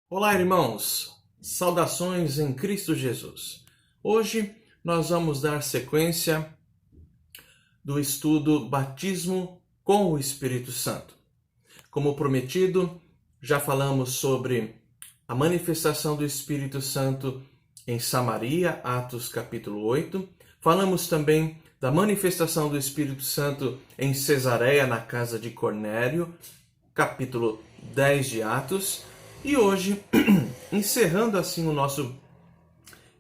Olá, irmãos! Saudações em Cristo Jesus. Hoje nós vamos dar sequência do estudo Batismo com o Espírito Santo. Como prometido, já falamos sobre a manifestação do Espírito Santo em Samaria, Atos capítulo 8. Falamos também da manifestação do Espírito Santo em Cesareia, na casa de Cornélio, capítulo 10 de Atos. E hoje, encerrando assim o nosso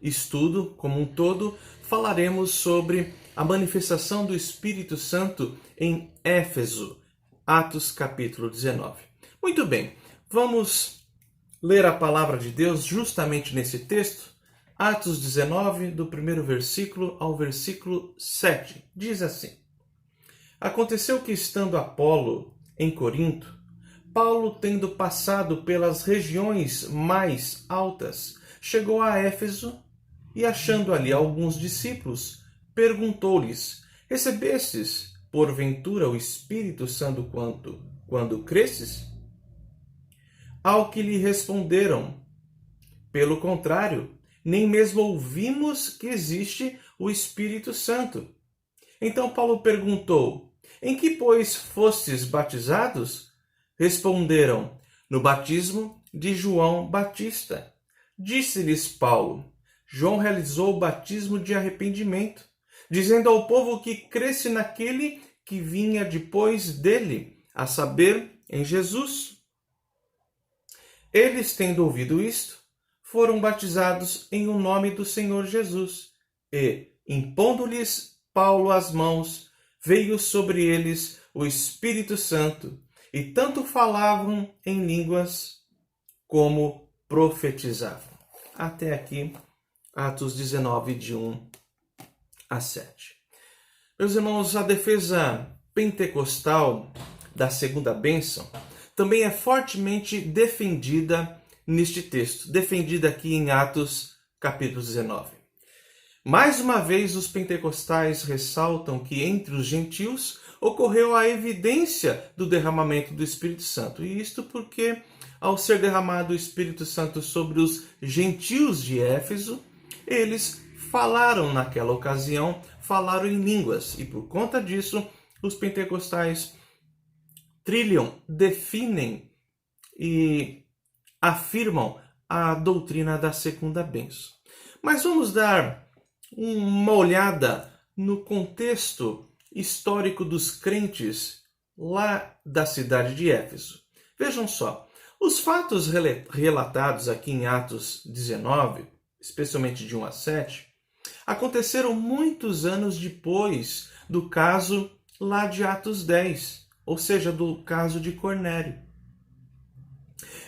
estudo como um todo, falaremos sobre a manifestação do Espírito Santo em Éfeso, Atos capítulo 19. Muito bem, vamos ler a palavra de Deus justamente nesse texto, Atos 19, do primeiro versículo ao versículo 7. Diz assim: Aconteceu que, estando Apolo em Corinto, Paulo, tendo passado pelas regiões mais altas, chegou a Éfeso e, achando ali alguns discípulos, perguntou-lhes: Recebestes, porventura, o Espírito Santo quando cresces? Ao que lhe responderam: Pelo contrário, nem mesmo ouvimos que existe o Espírito Santo. Então Paulo perguntou: Em que, pois, fostes batizados? Responderam: No batismo de João Batista. Disse-lhes Paulo: João realizou o batismo de arrependimento, dizendo ao povo que cresce naquele que vinha depois dele, a saber, em Jesus. Eles, tendo ouvido isto, foram batizados em o nome do Senhor Jesus, e, impondo-lhes Paulo as mãos, veio sobre eles o Espírito Santo, e tanto falavam em línguas como profetizavam. Até aqui, Atos 19, de 1 a 7. Meus irmãos, a defesa pentecostal da segunda bênção também é fortemente defendida neste texto, defendida aqui em Atos capítulo 19. Mais uma vez, os pentecostais ressaltam que entre os gentios ocorreu a evidência do derramamento do Espírito Santo. E isto porque, ao ser derramado o Espírito Santo sobre os gentios de Éfeso, eles falaram naquela ocasião, falaram em línguas. E por conta disso, os pentecostais trilham, definem e afirmam a doutrina da segunda bênção. Mas vamos dar uma olhada no contexto histórico dos crentes lá da cidade de Éfeso. Vejam só, os fatos relatados aqui em Atos 19, especialmente de 1 a 7, aconteceram muitos anos depois do caso lá de Atos 10, ou seja, do caso de Cornélio.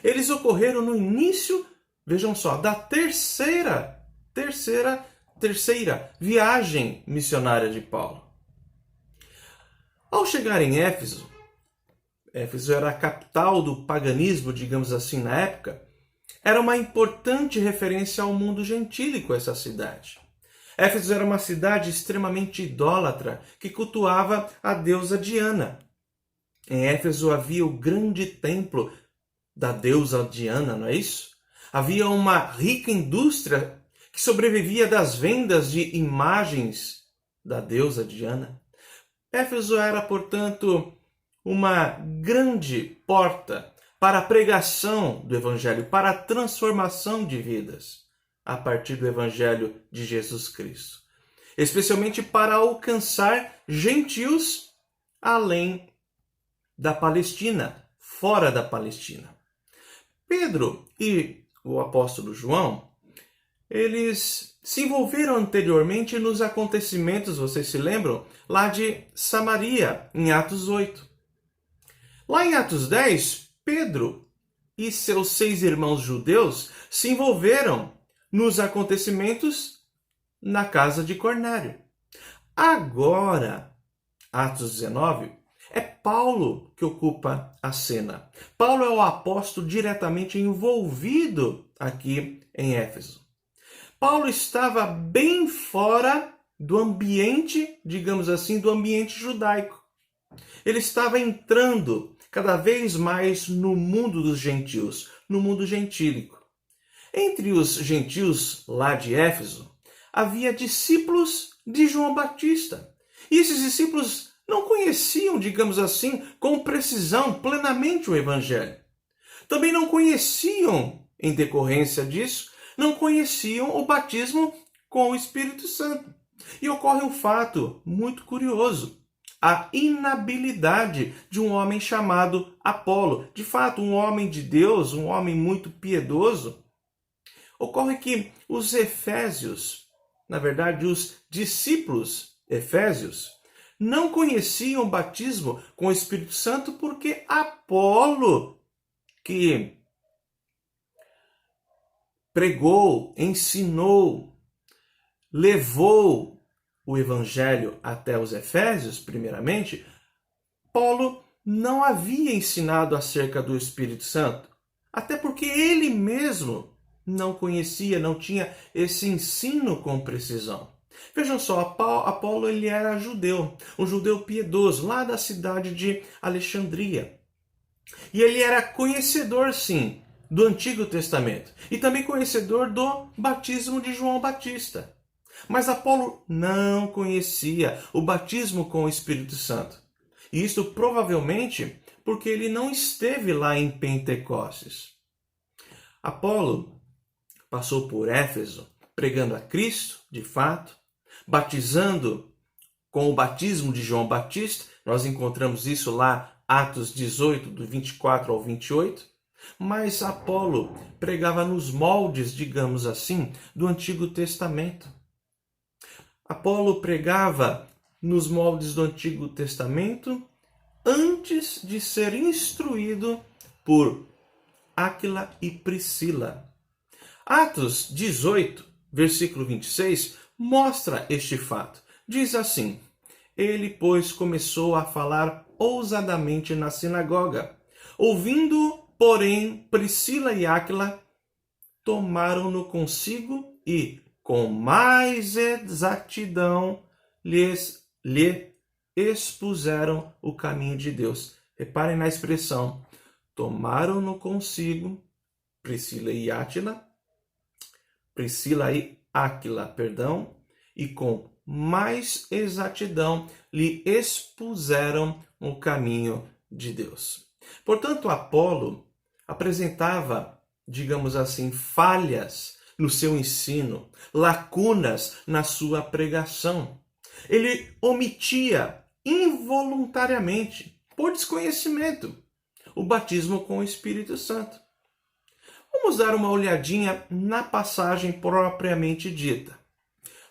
Eles ocorreram no início, vejam só, da terceira viagem missionária de Paulo. Ao chegar em Éfeso, Éfeso era a capital do paganismo, digamos assim, na época, era uma importante referência ao mundo gentílico essa cidade. Éfeso era uma cidade extremamente idólatra que cultuava a deusa Diana. Em Éfeso havia o grande templo da deusa Diana, não é isso? Havia uma rica indústria que sobrevivia das vendas de imagens da deusa Diana. Éfeso era, portanto, uma grande porta para a pregação do Evangelho, para a transformação de vidas a partir do Evangelho de Jesus Cristo. Especialmente para alcançar gentios além da Palestina, fora da Palestina. Pedro e o apóstolo João, eles se envolveram anteriormente nos acontecimentos, vocês se lembram, lá de Samaria, em Atos 8. Lá em Atos 10, Pedro e seus 6 irmãos judeus se envolveram nos acontecimentos na casa de Cornélio. Agora, Atos 19, é Paulo que ocupa a cena. Paulo é o apóstolo diretamente envolvido aqui em Éfeso. Paulo estava bem fora do ambiente, digamos assim, do ambiente judaico. Ele estava entrando cada vez mais no mundo dos gentios, no mundo gentílico. Entre os gentios lá de Éfeso, havia discípulos de João Batista. E esses discípulos não conheciam, digamos assim, com precisão, plenamente o Evangelho. Também não conheciam, em decorrência disso, não conheciam o batismo com o Espírito Santo. E ocorre um fato muito curioso: a inabilidade de um homem chamado Apolo. De fato, um homem de Deus, um homem muito piedoso. Ocorre que os efésios, na verdade, os discípulos efésios, não conheciam o batismo com o Espírito Santo porque Apolo, que pregou, ensinou, levou o evangelho até os efésios, primeiramente, Paulo não havia ensinado acerca do Espírito Santo, até porque ele mesmo não conhecia, não tinha esse ensino com precisão. Vejam só, Apolo ele era judeu, um judeu piedoso, lá da cidade de Alexandria. E ele era conhecedor, sim, do Antigo Testamento e também conhecedor do batismo de João Batista. Mas Apolo não conhecia o batismo com o Espírito Santo. E isso provavelmente porque ele não esteve lá em Pentecostes. Apolo passou por Éfeso, pregando a Cristo, de fato, batizando com o batismo de João Batista. Nós encontramos isso lá, Atos 18, do 24 ao 28. Mas Apolo pregava nos moldes, digamos assim, do Antigo Testamento. Apolo pregava nos moldes do Antigo Testamento antes de ser instruído por Áquila e Priscila. Atos 18, versículo 26, mostra este fato. Diz assim: ele, pois, começou a falar ousadamente na sinagoga. Ouvindo, porém, Priscila e Áquila, tomaram-no consigo e, com mais exatidão, lhe expuseram o caminho de Deus. Reparem na expressão: tomaram-no consigo, Priscila e Áquila, e com mais exatidão lhe expuseram o caminho de Deus. Portanto, Apolo apresentava, digamos assim, falhas no seu ensino, lacunas na sua pregação. Ele omitia involuntariamente, por desconhecimento, o batismo com o Espírito Santo. Vamos dar uma olhadinha na passagem propriamente dita.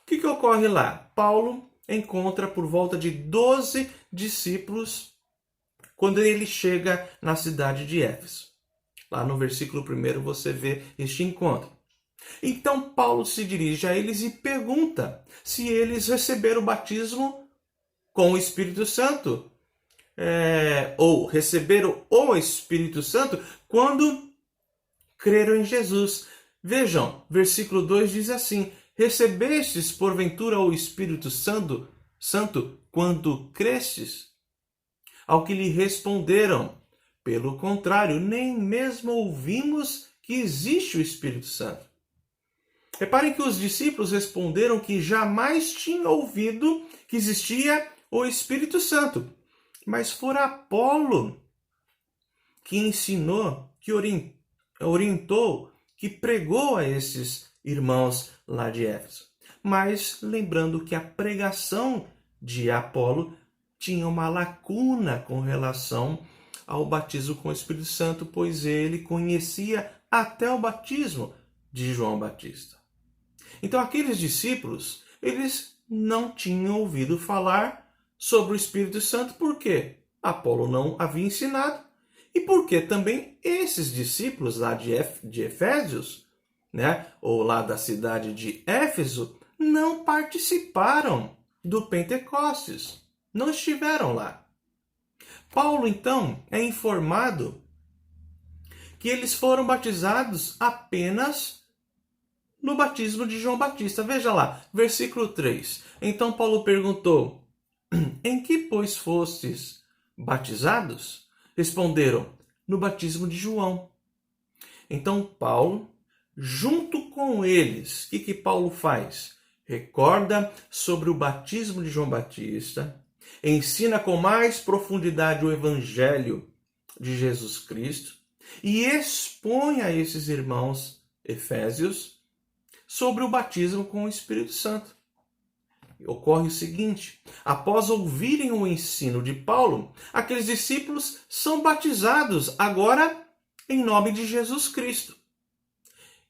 O que ocorre lá? Paulo encontra por volta de 12 discípulos quando ele chega na cidade de Éfeso. Lá no versículo 1 você vê este encontro. Então Paulo se dirige a eles e pergunta se eles receberam o batismo com o Espírito Santo. Ou receberam o Espírito Santo quando creram em Jesus. Vejam, versículo 2 diz assim: recebestes porventura o Espírito Santo quando crestes? Ao que lhe responderam: pelo contrário, nem mesmo ouvimos que existe o Espírito Santo. Reparem que os discípulos responderam que jamais tinham ouvido que existia o Espírito Santo. Mas fora Apolo que ensinou, que orientou, que pregou a esses irmãos lá de Éfeso. Mas lembrando que a pregação de Apolo tinha uma lacuna com relação ao batismo com o Espírito Santo, pois ele conhecia até o batismo de João Batista. Então aqueles discípulos, eles não tinham ouvido falar sobre o Espírito Santo, porque Apolo não havia ensinado e porque também esses discípulos lá de Efésios, ou lá da cidade de Éfeso, não participaram do Pentecostes, não estiveram lá. Paulo, então, é informado que eles foram batizados apenas no batismo de João Batista. Veja lá, versículo 3. Então Paulo perguntou: em que, pois, fostes batizados? Responderam: no batismo de João. Então Paulo, junto com eles, o que Paulo faz? Recorda sobre o batismo de João Batista, ensina com mais profundidade o evangelho de Jesus Cristo e expõe a esses irmãos efésios sobre o batismo com o Espírito Santo. Ocorre o seguinte: após ouvirem o ensino de Paulo, aqueles discípulos são batizados agora em nome de Jesus Cristo.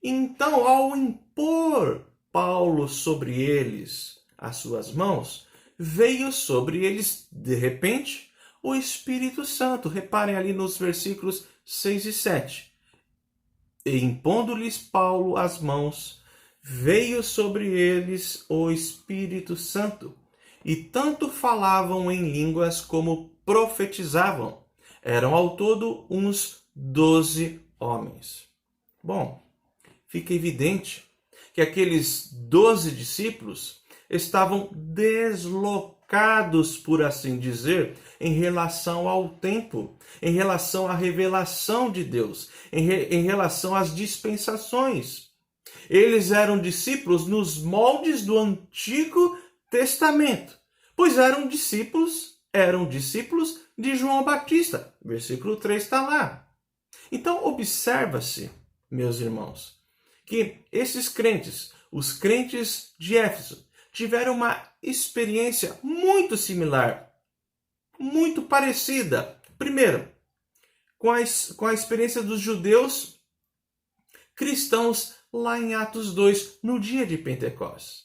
Então, ao impor Paulo sobre eles as suas mãos, veio sobre eles, de repente, o Espírito Santo. Reparem ali nos versículos 6 e 7. E impondo-lhes Paulo as mãos, veio sobre eles o Espírito Santo, e tanto falavam em línguas como profetizavam. Eram ao todo uns 12 homens. Bom, fica evidente que aqueles 12 discípulos estavam deslocados, por assim dizer, em relação ao tempo, em relação à revelação de Deus, em relação às dispensações. Eles eram discípulos nos moldes do Antigo Testamento, pois eram discípulos de João Batista. Versículo 3 está lá. Então, observa-se, meus irmãos, que esses crentes, os crentes de Éfeso, tiveram uma experiência muito similar, muito parecida. Primeiro, com a experiência dos judeus cristãos lá em Atos 2, no dia de Pentecostes.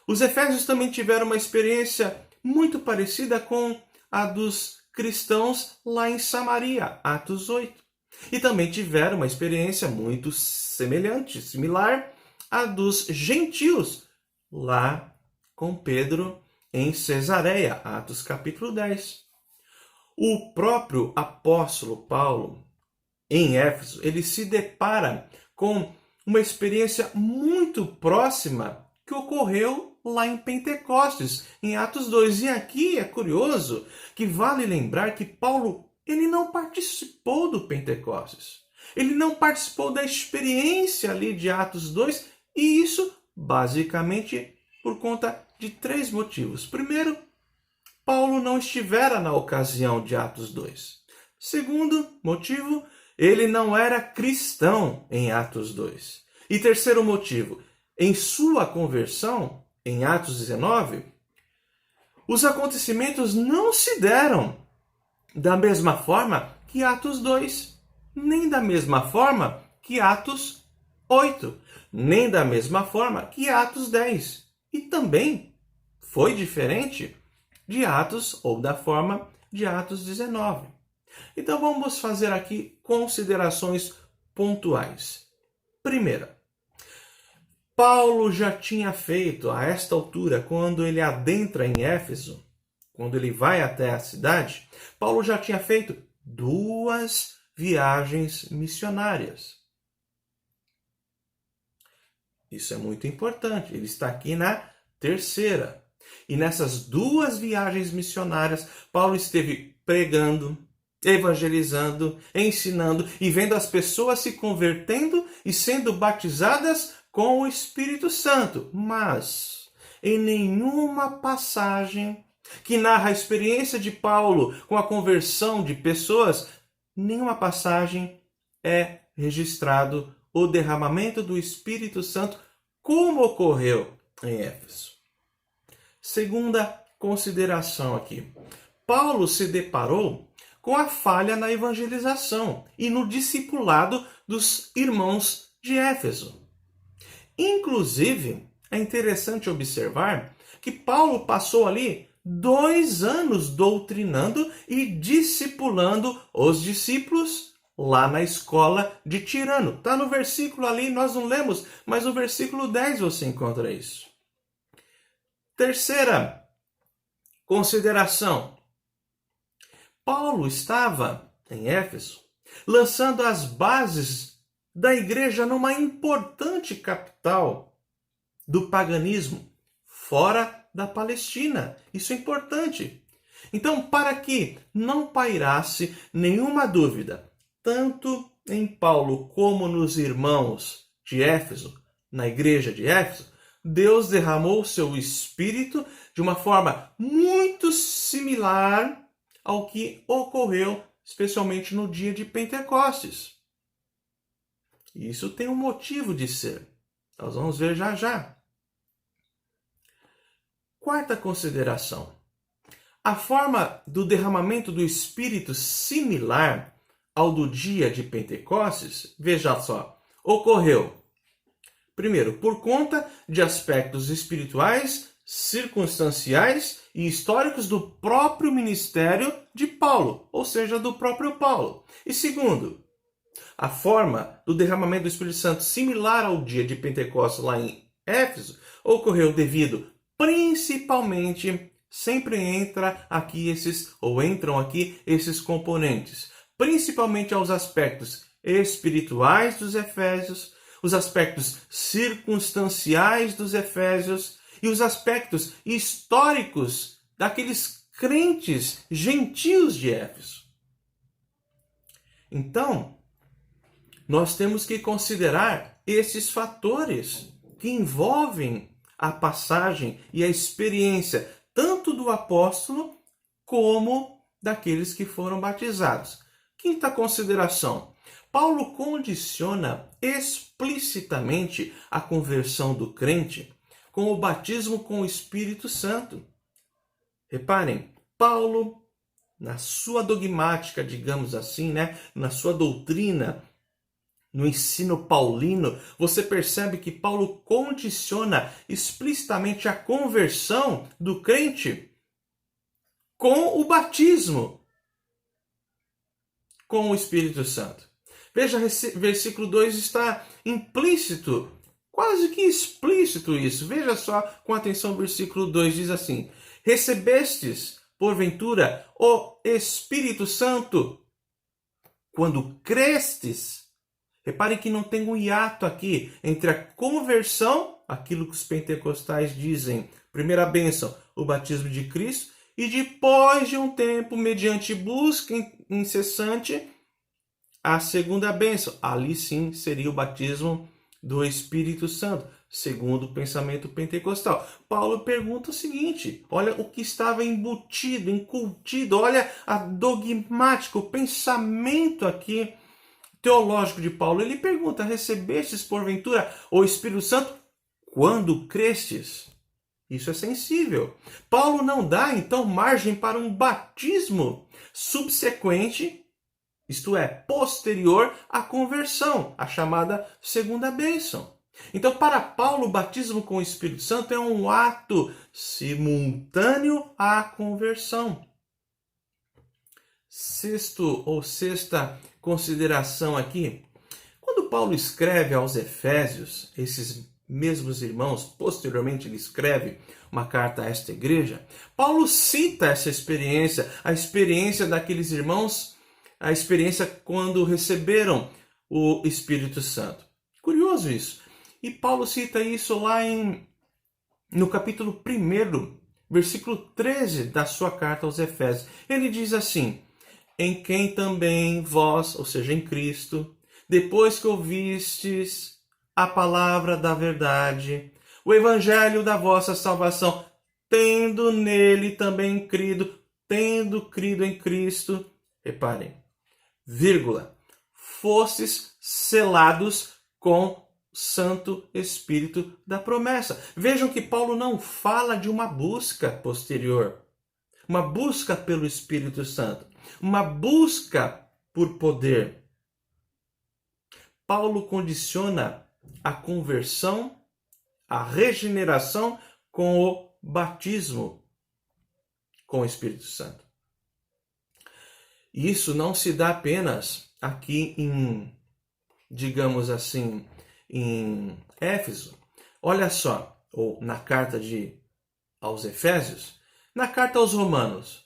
Os efésios também tiveram uma experiência muito parecida com a dos cristãos lá em Samaria, Atos 8. E também tiveram uma experiência muito semelhante, similar à dos gentios lá com Pedro em Cesareia, Atos capítulo 10. O próprio apóstolo Paulo, em Éfeso, ele se depara com uma experiência muito próxima que ocorreu lá em Pentecostes, em Atos 2. E aqui é curioso que vale lembrar que Paulo ele não participou do Pentecostes. Ele não participou da experiência ali de Atos 2, e isso basicamente por conta de 3 motivos. Primeiro, Paulo não estivera na ocasião de Atos 2. Segundo motivo, ele não era cristão em Atos 2. E terceiro motivo, em sua conversão, em Atos 19, os acontecimentos não se deram da mesma forma que Atos 2, nem da mesma forma que Atos 8, nem da mesma forma que Atos 10. E também foi diferente de Atos ou da forma de Atos 19. Então vamos fazer aqui considerações pontuais. Primeira, Paulo já tinha feito a esta altura, quando ele adentra em Éfeso, quando ele vai até a cidade, Paulo já tinha feito 2 viagens missionárias. Isso é muito importante. Ele está aqui na terceira. E nessas 2 viagens missionárias, Paulo esteve pregando, evangelizando, ensinando e vendo as pessoas se convertendo e sendo batizadas com o Espírito Santo. Mas em nenhuma passagem que narra a experiência de Paulo com a conversão de pessoas, nenhuma passagem é registrado o derramamento do Espírito Santo como ocorreu em Éfeso. Segunda consideração aqui. Paulo se deparou com a falha na evangelização e no discipulado dos irmãos de Éfeso. Inclusive, é interessante observar que Paulo passou ali 2 anos doutrinando e discipulando os discípulos lá na escola de Tirano. Está no versículo ali, nós não lemos, mas no versículo 10 você encontra isso. Terceira consideração. Paulo estava em Éfeso lançando as bases da igreja numa importante capital do paganismo, fora da Palestina. Isso é importante. Então, para que não pairasse nenhuma dúvida, tanto em Paulo como nos irmãos de Éfeso, na igreja de Éfeso, Deus derramou o seu Espírito de uma forma muito similar ao que ocorreu especialmente no dia de Pentecostes. E isso tem um motivo de ser. Nós vamos ver já já. Quarta consideração. A forma do derramamento do Espírito similar ao do dia de Pentecostes, veja só, ocorreu, primeiro, por conta de aspectos espirituais, circunstanciais e históricos do próprio ministério de Paulo, ou seja, do próprio Paulo. E segundo, a forma do derramamento do Espírito Santo similar ao dia de Pentecostes lá em Éfeso ocorreu devido principalmente, sempre entram aqui esses componentes, principalmente aos aspectos espirituais dos Efésios, os aspectos circunstanciais dos Efésios e os aspectos históricos daqueles crentes gentios de Éfeso. Então, nós temos que considerar esses fatores que envolvem a passagem e a experiência tanto do apóstolo como daqueles que foram batizados. Quinta consideração. Paulo condiciona explicitamente a conversão do crente com o batismo com o Espírito Santo. Reparem, Paulo, na sua dogmática, digamos assim, na sua doutrina, no ensino paulino, você percebe que Paulo condiciona explicitamente a conversão do crente com o batismo com o Espírito Santo. Veja, versículo 2 está implícito, quase que explícito isso. Veja só com atenção o versículo 2, diz assim: recebestes, porventura, o Espírito Santo quando crestes. Reparem que não tem um hiato aqui entre a conversão, aquilo que os pentecostais dizem, primeira bênção, o batismo de Cristo, e depois de um tempo, mediante busca incessante, a segunda bênção. Ali sim seria o batismo do Espírito Santo, segundo o pensamento pentecostal. Paulo pergunta o seguinte, olha o que estava embutido, incutido, olha a dogmática, o pensamento aqui teológico de Paulo. Ele pergunta: recebestes porventura o Espírito Santo quando crestes? Isso é sensível. Paulo não dá então margem para um batismo subsequente, isto é, posterior à conversão, a chamada segunda bênção. Então, para Paulo, o batismo com o Espírito Santo é um ato simultâneo à conversão. Sexta consideração aqui. Quando Paulo escreve aos Efésios, esses mesmos irmãos, posteriormente ele escreve uma carta a esta igreja, Paulo cita essa experiência, a experiência daqueles irmãos, a experiência quando receberam o Espírito Santo. Curioso isso. E Paulo cita isso lá no capítulo 1, versículo 13 da sua carta aos Efésios. Ele diz assim: em quem também vós, ou seja, em Cristo, depois que ouvistes a palavra da verdade, o evangelho da vossa salvação, tendo nele também crido, tendo crido em Cristo, reparem, vírgula, fostes selados com Santo Espírito da promessa. Vejam que Paulo não fala de uma busca posterior, uma busca pelo Espírito Santo, uma busca por poder. Paulo condiciona a conversão, a regeneração com o batismo com o Espírito Santo. E isso não se dá apenas aqui digamos assim, em Éfeso. Olha só, ou na carta aos Efésios, na carta aos Romanos.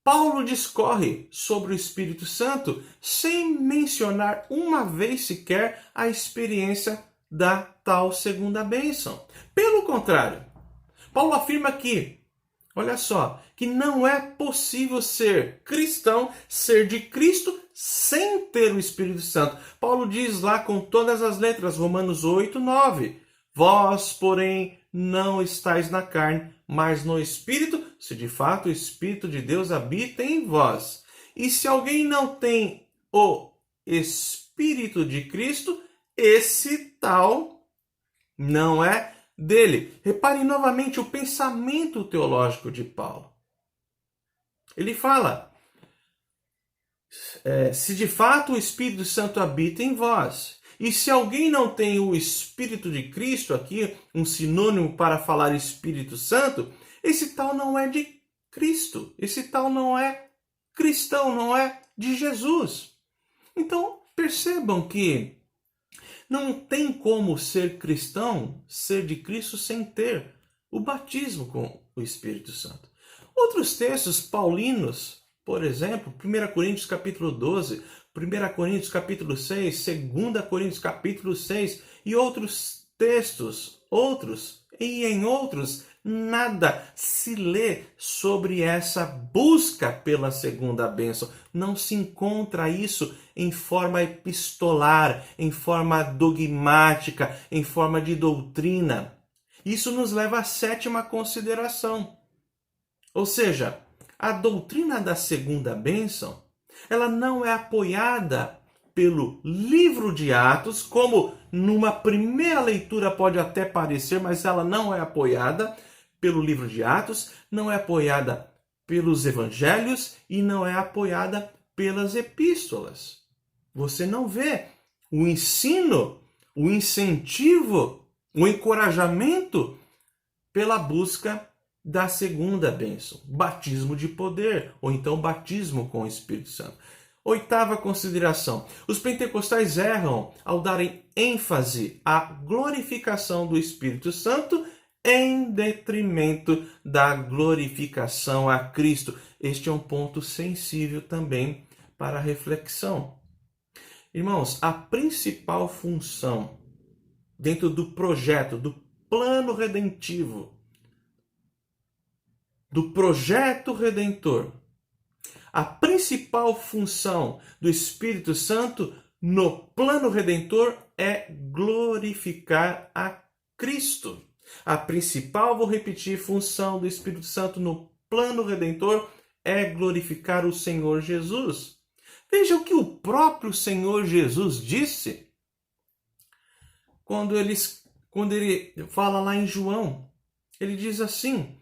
Paulo discorre sobre o Espírito Santo sem mencionar uma vez sequer a experiência da tal segunda bênção. Pelo contrário, Paulo afirma que olha só, que não é possível ser cristão, ser de Cristo, sem ter o Espírito Santo. Paulo diz lá com todas as letras, Romanos 8, 9. Vós, porém, não estáis na carne, mas no Espírito, se de fato o Espírito de Deus habita em vós. E se alguém não tem o Espírito de Cristo, esse tal não é dele. Reparem novamente o pensamento teológico de Paulo. Ele fala, se de fato o Espírito Santo habita em vós, e se alguém não tem o Espírito de Cristo, aqui um sinônimo para falar Espírito Santo, esse tal não é de Cristo, esse tal não é cristão, não é de Jesus. Então percebam que não tem como ser cristão, ser de Cristo, sem ter o batismo com o Espírito Santo. Outros textos paulinos, por exemplo, 1 Coríntios capítulo 12, 1 Coríntios capítulo 6, 2 Coríntios capítulo 6 e outros textos, em outros, nada se lê sobre essa busca pela segunda bênção. Não se encontra isso em forma epistolar, em forma dogmática, em forma de doutrina. Isso nos leva à sétima consideração. Ou seja, a doutrina da segunda bênção, ela não é apoiada pelo livro de Atos, como numa primeira leitura pode até parecer, mas ela não é apoiada pelo livro de Atos, não é apoiada pelos evangelhos e não é apoiada pelas epístolas. Você não vê o ensino, o incentivo, o encorajamento pela busca da segunda bênção, batismo de poder, ou então batismo com o Espírito Santo. Oitava consideração. Os pentecostais erram ao darem ênfase à glorificação do Espírito Santo em detrimento da glorificação a Cristo. Este é um ponto sensível também para a reflexão. Irmãos, a principal função dentro do projeto, do plano redentivo, do projeto redentor, a principal função do Espírito Santo no plano redentor é glorificar a Cristo. A principal, vou repetir, função do Espírito Santo no plano redentor é glorificar o Senhor Jesus. Veja o que o próprio Senhor Jesus disse quando ele fala lá em João. Ele diz assim: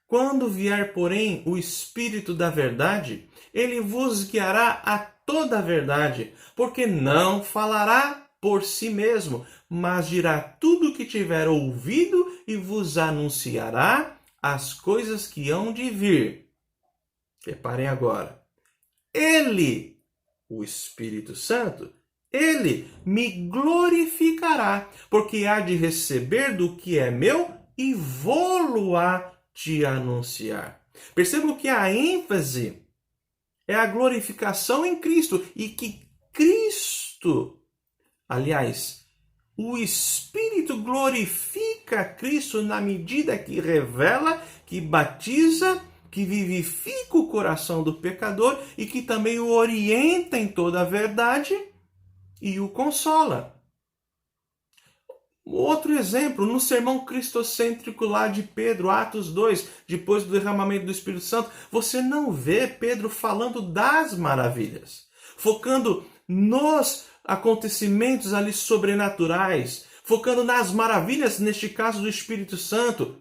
quando vier, porém, o Espírito da verdade, ele vos guiará a toda a verdade, porque não falará por si mesmo, mas dirá tudo o que tiver ouvido e vos anunciará as coisas que hão de vir. Reparem agora. Ele, o Espírito Santo, ele me glorificará, porque há de receber do que é meu e vou-lo-á te anunciar. Percebam que a ênfase é a glorificação em Cristo e que Cristo, aliás, o Espírito glorifica Cristo na medida que revela, que batiza, que vivifica o coração do pecador e que também o orienta em toda a verdade e o consola. Outro exemplo, no sermão cristocêntrico lá de Pedro, Atos 2, depois do derramamento do Espírito Santo, você não vê Pedro falando das maravilhas, focando nos acontecimentos ali sobrenaturais, focando nas maravilhas, neste caso do Espírito Santo,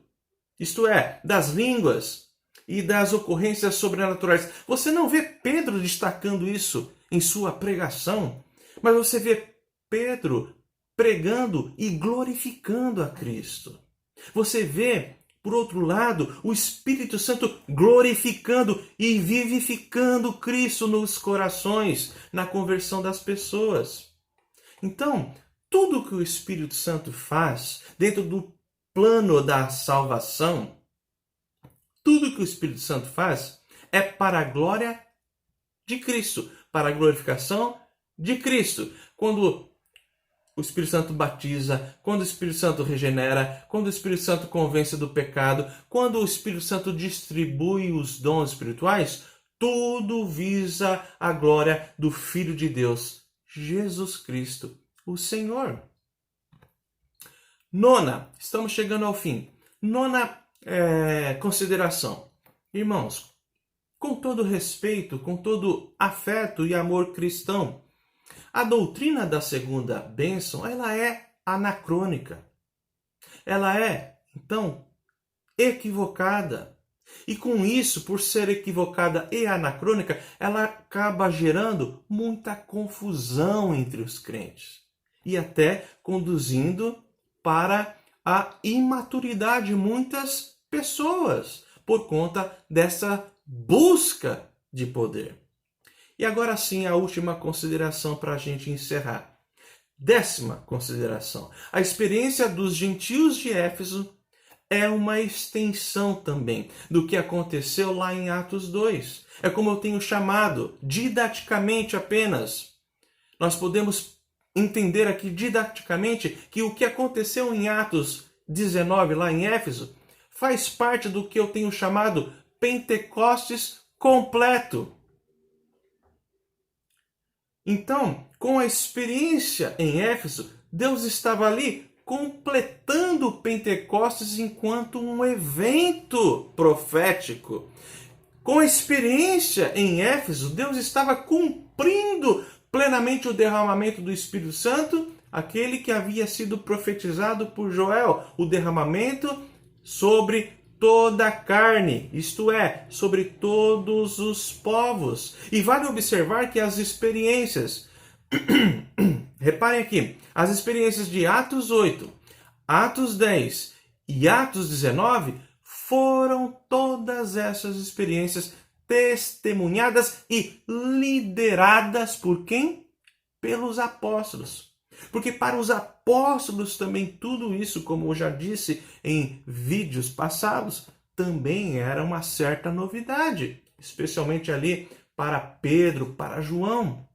isto é, das línguas e das ocorrências sobrenaturais. Você não vê Pedro destacando isso em sua pregação, mas você vê Pedro pregando e glorificando a Cristo. Você vê, por outro lado, o Espírito Santo glorificando e vivificando Cristo nos corações, na conversão das pessoas. Então, tudo que o Espírito Santo faz dentro do plano da salvação, tudo que o Espírito Santo faz é para a glória de Cristo, para a glorificação de Cristo. Quando o Espírito Santo batiza, quando o Espírito Santo regenera, quando o Espírito Santo convence do pecado, quando o Espírito Santo distribui os dons espirituais, tudo visa a glória do Filho de Deus, Jesus Cristo, o Senhor. Nona, estamos chegando ao fim. Nona consideração. Irmãos, com todo respeito, com todo afeto e amor cristão, a doutrina da segunda bênção, ela é anacrônica. Ela é, então, equivocada. E com isso, por ser equivocada e anacrônica, ela acaba gerando muita confusão entre os crentes. E até conduzindo para a imaturidade de muitas pessoas, por conta dessa busca de poder. E agora sim, a última consideração para a gente encerrar. 10ª consideração. A experiência dos gentios de Éfeso é uma extensão também do que aconteceu lá em Atos 2. É como eu tenho chamado, didaticamente apenas. Nós podemos entender aqui didaticamente que o que aconteceu em Atos 19, lá em Éfeso, faz parte do que eu tenho chamado Pentecostes completo. Então, com a experiência em Éfeso, Deus estava ali completando Pentecostes enquanto um evento profético. Com a experiência em Éfeso, Deus estava cumprindo plenamente o derramamento do Espírito Santo, aquele que havia sido profetizado por Joel, o derramamento sobre toda a carne, isto é, sobre todos os povos. E vale observar que as experiências, reparem aqui, as experiências de Atos 8, Atos 10 e Atos 19 foram todas essas experiências testemunhadas e lideradas por quem? Pelos apóstolos. Porque para os apóstolos também tudo isso, como eu já disse em vídeos passados, também era uma certa novidade, especialmente ali para Pedro, para João.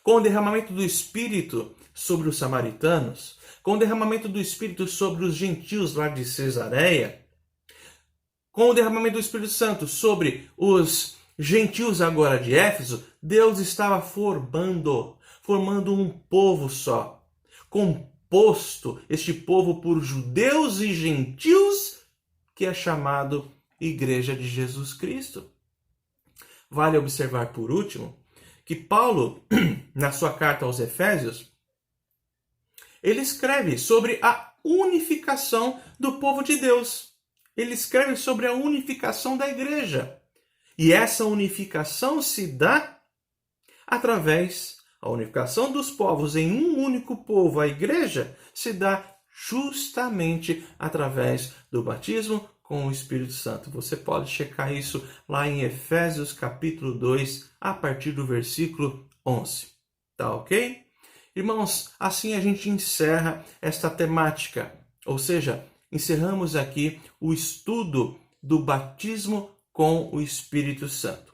Com o derramamento do Espírito sobre os samaritanos, com o derramamento do Espírito sobre os gentios lá de Cesareia, com o derramamento do Espírito Santo sobre os gentios agora de Éfeso, Deus estava formando um povo só, composto, este povo por judeus e gentios, que é chamado Igreja de Jesus Cristo. Vale observar, por último, que Paulo, na sua carta aos Efésios, ele escreve sobre a unificação do povo de Deus. Ele escreve sobre a unificação da igreja. E essa unificação se dá através a unificação dos povos em um único povo, a igreja, se dá justamente através do batismo com o Espírito Santo. Você pode checar isso lá em Efésios capítulo 2, a partir do versículo 11. Tá ok? Irmãos, assim a gente encerra esta temática, ou seja, encerramos aqui o estudo do batismo com o Espírito Santo.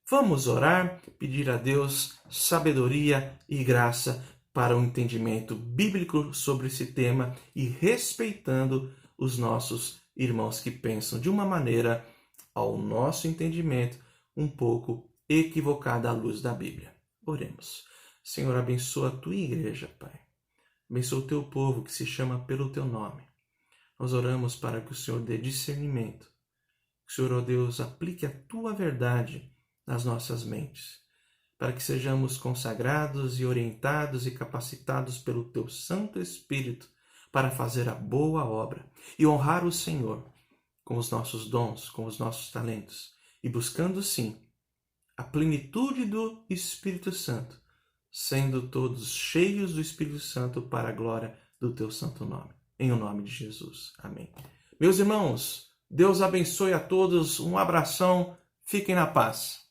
Vamos orar, pedir a Deus sabedoria e graça para o entendimento bíblico sobre esse tema e respeitando os nossos irmãos que pensam de uma maneira, ao nosso entendimento, um pouco equivocada à luz da Bíblia. Oremos. Senhor, abençoa a tua igreja, Pai. Abençoa o teu povo que se chama pelo teu nome. Nós oramos para que o Senhor dê discernimento. Que o Senhor, ó Deus, aplique a tua verdade nas nossas mentes, para que sejamos consagrados e orientados e capacitados pelo teu Santo Espírito para fazer a boa obra e honrar o Senhor com os nossos dons, com os nossos talentos e buscando, sim, a plenitude do Espírito Santo, sendo todos cheios do Espírito Santo para a glória do teu santo nome. Em o nome de Jesus. Amém. Meus irmãos, Deus abençoe a todos. Um abração. Fiquem na paz.